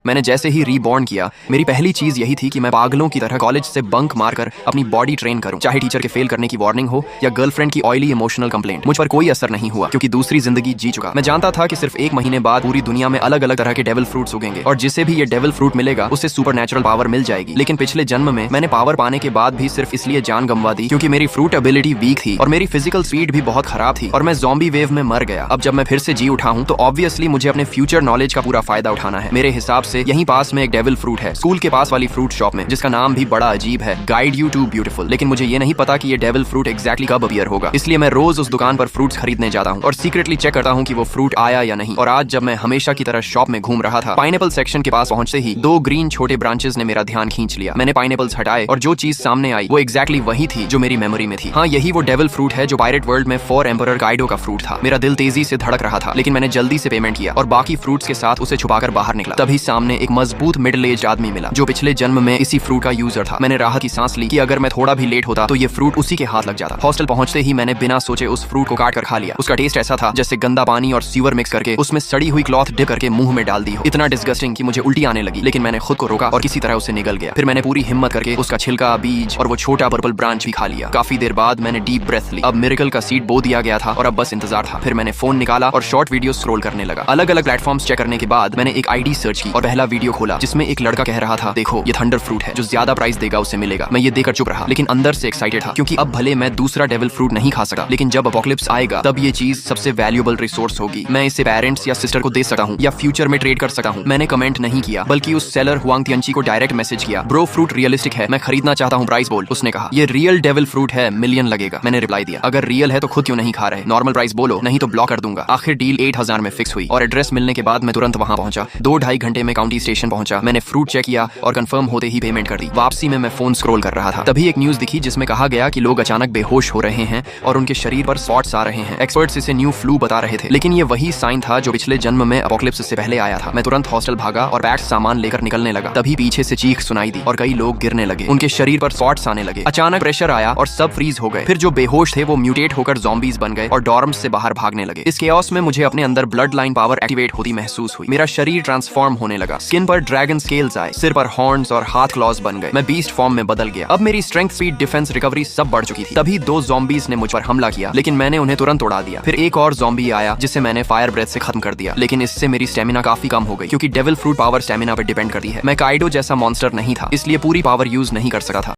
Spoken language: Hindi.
मैंने जैसे ही रीबॉर्न किया, मेरी पहली चीज यही थी कि मैं पागलों की तरह कॉलेज से बंक मारकर अपनी बॉडी ट्रेन करूं। चाहे टीचर के फेल करने की वार्निंग हो या गर्लफ्रेंड की ऑयली इमोशनल कंप्लेंट, मुझ पर कोई असर नहीं हुआ क्योंकि दूसरी जिंदगी जी चुका। मैं जानता था कि सिर्फ 1 महीने बाद पूरी दुनिया में अलग अलग तरह के डेविल फ्रूट्स उगेंगे और जिसे भी ये डेविल फ्रूट मिलेगा उसे सुपर नेचुरल पावर मिल जाएगी। लेकिन पिछले जन्म में मैंने पावर पाने के बाद भी सिर्फ इसलिए जान गंवा दी क्योंकि मेरी फ्रूट एबिलिटी वीक थी और मेरी फिजिकल स्पीड भी बहुत खराब थी और मैं ज़ॉम्बी वेव में मर गया। अब जब मैं फिर से जी उठा हूं तो ऑब्वियसली मुझे अपने फ्यूचर नॉलेज का पूरा फायदा उठाना है। मेरे हिसाब से यहीं पास में डेविल फ्रूट है, स्कूल के पास वाली फ्रूट शॉप में, जिसका नाम भी बड़ा अजीब है, गाइड यू टू ब्यूटीफुल। लेकिन मुझे ये नहीं पता कि ये डेविल फ्रूट एग्जैक्टली कब अपीयर होगा, इसलिए मैं रोज उस दुकान पर फ्रूट्स खरीदने जाता हूँ और सीक्रेटली चेक करता हूँ कि वो फ्रूट आया या नहीं। और आज जब मैं हमेशा की तरह शॉप में घूम रहा था, पाइनएप्पल सेक्शन के पास पहुंचते ही 2 ग्रीन छोटे ब्रांचेस ने मेरा ध्यान खींच लिया। मैंने पाइनएप्पल्स हटाए और जो चीज सामने आई वो एग्जैक्टली वही थी जो मेरी मेमोरी में थी। हाँ, यही वो डेविल फ्रूट है जो पायरेट वर्ल्ड में 4 एम्परर काइडो का फ्रूट था। मेरा दिल तेजी से धड़क रहा था, लेकिन मैंने जल्दी से पेमेंट किया और बाकी फ्रूट्स के साथ उसे छुपाकर बाहर निकला। तभी सामने एक मजबूत मिडिल एज आदमी मिला जो पिछले जन्म में इसी फ्रूट का यूजर था। मैंने राहत की सांस ली कि अगर मैं थोड़ा भी लेट होता तो ये फ्रूट उसी के हाथ लग जाता। हॉस्टल पहुंचते ही मैंने बिना सोचे उस फ्रूट को काट कर खा लिया। उसका टेस्ट ऐसा था जैसे गंदा पानी और सीवर मिक्स करके उसमें सड़ी हुई क्लॉथ डिप करके मुंह में डाल दी हो। इतना डिस्गस्टिंग कि मुझे उल्टी आने लगी, लेकिन मैंने खुद को रोका और किसी तरह उसे निगल गया। फिर मैंने पूरी हिम्मत करके उसका छिलका, बीज और वो छोटा पर्पल ब्रांच भी खा लिया। काफी देर बाद मैंने डीप ब्रेथ ली। अब मिरेकल का सीड बो दिया गया था और अब बस इंतजार था। फिर मैंने फोन निकाला और शॉर्ट वीडियो स्क्रॉल करने लगा। अलग अलग प्लेटफॉर्म्स चेक करने के बाद मैंने एक आईडी सर्च की और पहला वीडियो खोला जिसमें एक लड़का कह रहा था, देखो ये थंडर फ्रूट है, जो ज्यादा प्राइस देगा उसे मिलेगा। मैं ये देखकर चुप रहा, लेकिन अंदर से एक्साइटेड था क्योंकि अब भले मैं दूसरा डेविल फ्रूट नहीं खा सकता, लेकिन जब अपोकलिप्स आएगा तब ये चीज सबसे वैल्यूएबल रिसोर्स होगी। मैं इसे पेरेंट्स या सिस्टर को दे सकता हूँ या फ्यूचर में ट्रेड कर सकता हूँ। मैंने कमेंट नहीं किया, बल्कि उस सेलर हुआंग तियंची को डायरेक्ट मैसेज किया, ब्रो फ्रूट रियलिस्टिक है, मैं खरीदना चाहता हूँ, प्राइस बोल। उसने कहा ये रियल डेविल फ्रूट है, मिलियन लगेगा। मैंने रिप्लाई दिया, अगर रियल है तो खुद क्यों नहीं खा रहे, नॉर्मल प्राइस बोलो, नहीं तो ब्लॉक कर दूंगा। आखिर डील 8000 में फिक्स हुई और एड्रेस मिलने के बाद मैं तुरंत वहां पहुंचा। 2-2.5 घंटे में काउंटी स्टेशन पहुंचा। मैंने फ्रूट चेक किया और कंफर्म होते ही पेमेंट कर दी। वापसी में मैं फोन स्क्रॉल कर रहा था, तभी एक न्यूज दिखी जिसमें कहा गया कि लोग अचानक बेहोश हो रहे हैं और उनके शरीर पर स्पॉट्स आ रहे हैं। एक्सपर्ट्स इसे न्यू फ्लू बता रहे थे, लेकिन ये वही साइन था जो पिछले जन्म में अपोकलिप्स से पहले आया था। मैं तुरंत हॉस्टल भागा और पैक्ड सामान लेकर निकलने लगा। तभी पीछे से चीख सुनाई दी और कई लोग गिरने लगे, उनके शरीर पर स्पॉट्स आने लगे। अचानक प्रेशर आया और सब फ्रीज हो गए। फिर जो बेहोश थे वो म्यूटेट होकर ज़ॉम्बीज बन गए और डॉर्म्स से बाहर भागने लगे। इस केओस में मुझे अपने अंदर ब्लड लाइन पावर एक्टिवेट होती महसूस हुई। मेरा शरीर ट्रांसफॉर्म होने लगा, स्किन पर ड्रैगन स्केल्स आए, सिर पर हॉर्न्स और हाथ क्लॉज बन गए। मैं बीस्ट फॉर्म में बदल गया। अब मेरी स्ट्रेंथ, स्पीड, डिफेंस, रिकवरी सब बढ़ चुकी थी। तभी 2 ज़ॉम्बीज ने मुझ पर हमला किया, लेकिन मैंने उन्हें तुरंत उड़ा दिया। फिर एक और ज़ॉम्बी आया जिसे मैंने फायर ब्रेथ से खत्म कर दिया, लेकिन इससे मेरी स्टेमिना काफी कम हो गई क्योंकि डेविल फ्रूट पावर स्टेमिना पर डिपेंड करती है। मैं काइडो जैसा मॉन्स्टर नहीं था, इसलिए पूरी पावर यूज नहीं कर सका था।